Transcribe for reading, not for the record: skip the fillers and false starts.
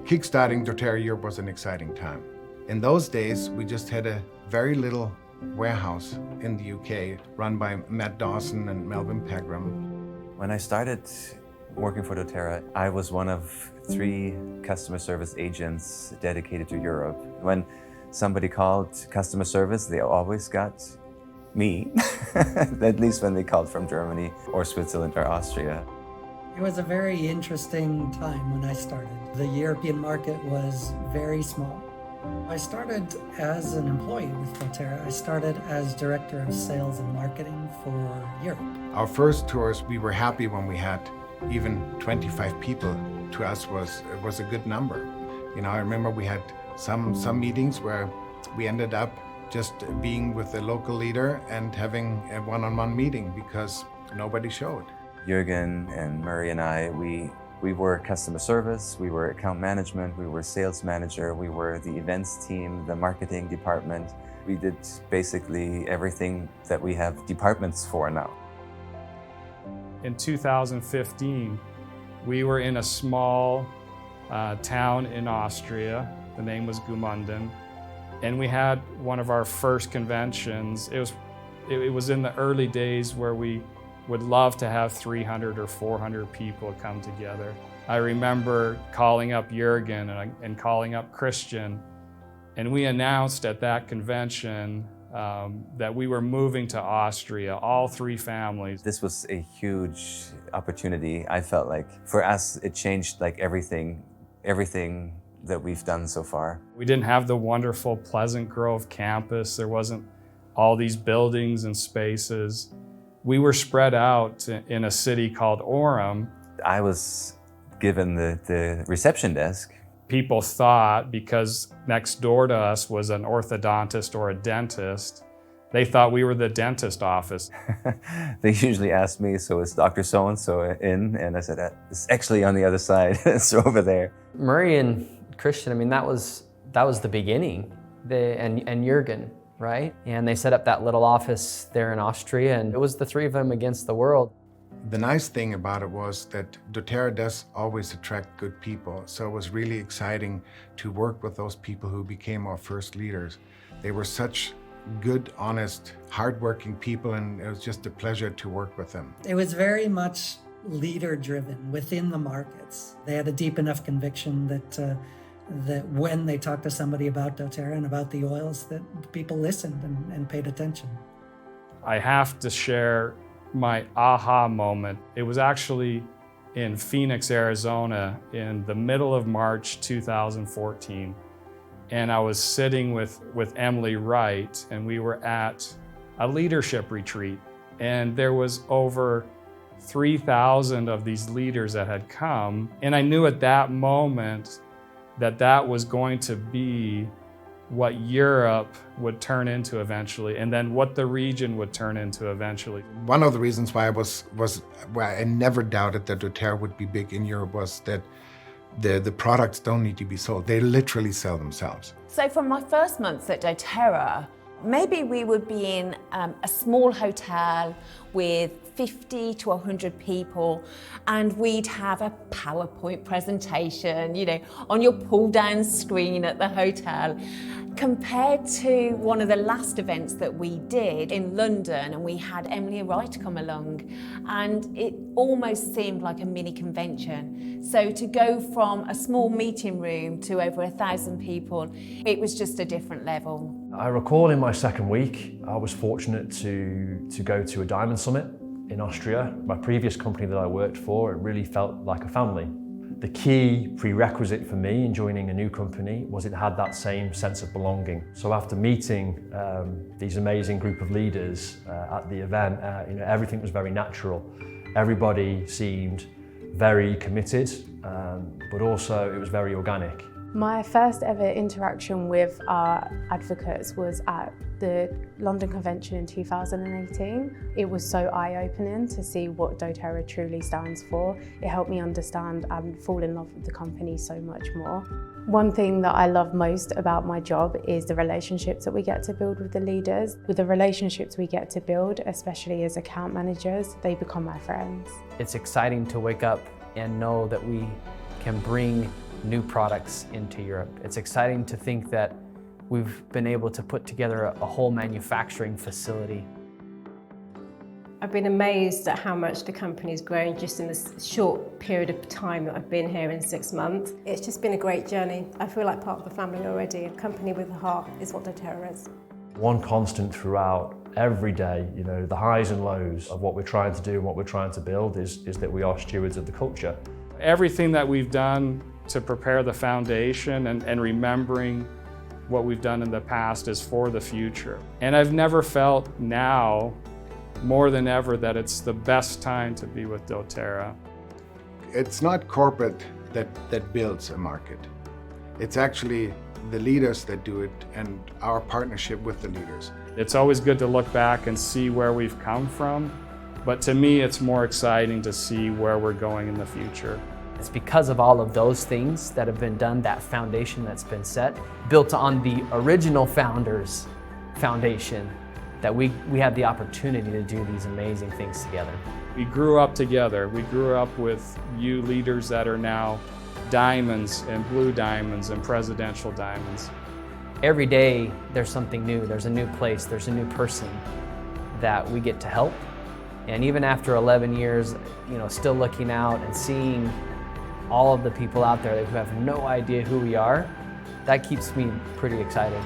Kickstarting doTERRA Europe was an exciting time. In those days, we just had a very little warehouse in the UK run by Matt Dawson and Melvin Pegram. When I started working for doTERRA, I was one of 3 customer service agents dedicated to Europe. When somebody called customer service, they always got me, at least when they called from Germany or Switzerland or Austria. It was a very interesting time when I started. The European market was very small. I started as an employee with doTERRA. I started as Director of Sales and Marketing for Europe. Our first tours, we were happy when we had even 25 people. To us was a good number. You know, I remember we had some meetings where we ended up just being with the local leader and having a one-on-one meeting because nobody showed. Jürgen and Murray and I, we were customer service, we were account management, we were sales manager, we were the events team, the marketing department. We did basically everything that we have departments for now. In 2015, we were in a small town in Austria. The name was Gmunden. And we had one of our first conventions. It was in the early days where we would love to have 300 or 400 people come together. I remember calling up Jürgen and calling up Christian, and we announced at that convention that we were moving to Austria, all 3 families. This was a huge opportunity. I felt like for us, it changed like everything that we've done so far. We didn't have the wonderful Pleasant Grove campus. There wasn't all these buildings and spaces. We were spread out in a city called Orem. I was given the reception desk. People thought, because next door to us was an orthodontist or a dentist, they thought we were the dentist office. They usually ask me, so is Dr. So-and-so in? And I said, it's actually on the other side, it's over there. Murray and Christian, I mean, that was the beginning, and Jürgen, right? And they set up that little office there in Austria, and it was the 3 of them against the world. The nice thing about it was that doTERRA does always attract good people. So it was really exciting to work with those people who became our first leaders. They were such good, honest, hardworking people, and it was just a pleasure to work with them. It was very much leader-driven within the markets. They had a deep enough conviction that when they talked to somebody about doTERRA and about the oils, that people listened and paid attention. I have to share my aha moment. It was actually in Phoenix, Arizona in the middle of March 2014. And I was sitting with Emily Wright, and we were at a leadership retreat. And there was over 3,000 of these leaders that had come. And I knew at that moment that was going to be what Europe would turn into eventually, and then what the region would turn into eventually. One of the reasons why I never doubted that doTERRA would be big in Europe was that the products don't need to be sold. They literally sell themselves. So from my first month at doTERRA, maybe we would be in a small hotel with 50 to 100 people, and we'd have a PowerPoint presentation, you know, on your pull-down screen at the hotel. Compared to one of the last events that we did in London, and we had Emily Wright come along, and it almost seemed like a mini convention. So to go from a small meeting room to over 1,000 people, it was just a different level. I recall in my second week, I was fortunate to go to a Diamond Summit in Austria. My previous company that I worked for, it really felt like a family. The key prerequisite for me in joining a new company was it had that same sense of belonging. So after meeting these amazing group of leaders at the event, you know, everything was very natural. Everybody seemed very committed, but also it was very organic. My first ever interaction with our advocates was at the London Convention in 2018. It was so eye-opening to see what doTERRA truly stands for. It helped me understand and fall in love with the company so much more. One thing that I love most about my job is the relationships that we get to build with the leaders. With the relationships we get to build, especially as account managers, they become my friends. It's exciting to wake up and know that we can bring new products into Europe. It's exciting to think that we've been able to put together a whole manufacturing facility. I've been amazed at how much the company's grown just in this short period of time that I've been here in 6 months. It's just been a great journey. I feel like part of the family already. A company with a heart is what doTERRA is. One constant throughout every day, you know, the highs and lows of what we're trying to do and what we're trying to build is that we are stewards of the culture. Everything that we've done to prepare the foundation and remembering what we've done in the past is for the future. And I've never felt now more than ever that it's the best time to be with doTERRA. It's not corporate that builds a market. It's actually the leaders that do it and our partnership with the leaders. It's always good to look back and see where we've come from, but to me it's more exciting to see where we're going in the future. It's because of all of those things that have been done, that foundation that's been set, built on the original founders' foundation, that we have the opportunity to do these amazing things together. We grew up together. We grew up with you leaders that are now diamonds and blue diamonds and presidential diamonds. Every day there's something new, there's a new place, there's a new person that we get to help. And even after 11 years, you know, still looking out and seeing all of the people out there who have no idea who we are, that keeps me pretty excited.